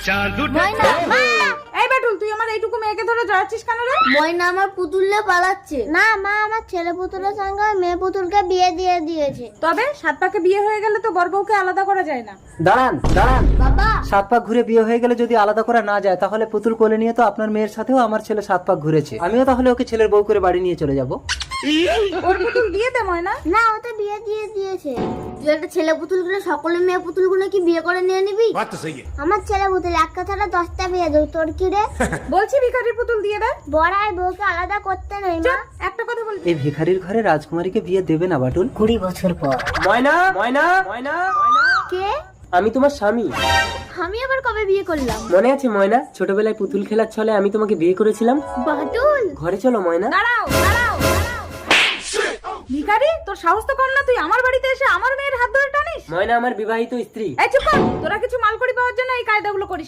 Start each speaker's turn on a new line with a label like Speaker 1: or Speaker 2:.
Speaker 1: এই বাটুল, তুই আমার এইটুকু মেয়েকে ধরে জড়াচ্ছিস কেন রে?
Speaker 2: ময়না আমার পুতুলে পালাচ্ছে। না মা, আমার ছেলে পুতুলের সঙ্গে মেয়ে পুতুলকে বিয়ে দিয়ে দিয়েছে।
Speaker 1: তবে সাত পাকে বিয়ে হয়ে গেলে তো বর বউকে আলাদা করা যায় না।
Speaker 3: দাঁড়ান দাঁড়ান,
Speaker 2: বাবা,
Speaker 3: 7 পাক ঘুরে বিয়ে হয়ে গেলে যদি আলাদা করা না যায়, তাহলে পুতুল কোলে নিয়ে তো আপনার মেয়ের সাথেও আমার ছেলে 7 পাক ঘুরেছে। আমিও তাহলে ওকে ছেলের বউ করে বাড়ি নিয়ে চলে যাব।
Speaker 1: ওর পুতুল দিয়ে দে ময়না।
Speaker 2: না ও তো বিয়ে দিয়ে দিয়েছে। তুই একটা ছেলে পুতুলগুলো সকলে মেয়ে পুতুলগুলো কি বিয়ে করে নিয়ে নিবি? আমার ছেলে পুতুল এক কথাটা 10টা বিয়ে দেব। তোর কি রে?
Speaker 1: বলছি ভিখারির পুতুল দিয়ে দে।
Speaker 2: বড়াই বউকে আলাদা করতে নেই মা।
Speaker 1: একটা কথা বলবি?
Speaker 3: এই ভিখারির ঘরে রাজকুমারীকে বিয়ে দেবে না বাটুল? 20 বছর পর। ময়না ময়না ময়না ময়না,
Speaker 2: কে?
Speaker 3: আমি তোমার স্বামী।
Speaker 2: আমি আবার কবে বিয়ে করলাম?
Speaker 3: মনে আছে ময়না, ছোটবেলায় পুতুল খেলার ছলে আমি তোমাকে বিয়ে করেছিলাম?
Speaker 2: বাটুল,
Speaker 3: ঘরে চলো ময়না।
Speaker 1: দাঁড়াও দাঁড়াও। ভিখারি, তোর সাহস তো কম না, তুই আমার বাড়িতে এসে আমার মেয়ের হাত ধরে টানিস?
Speaker 3: ময়না আমার বিবাহিত স্ত্রী।
Speaker 1: এই চুপ কর, তোরা কিছু মাল করি পাওয়ার জন্য এই কায়দাগুলো করিস।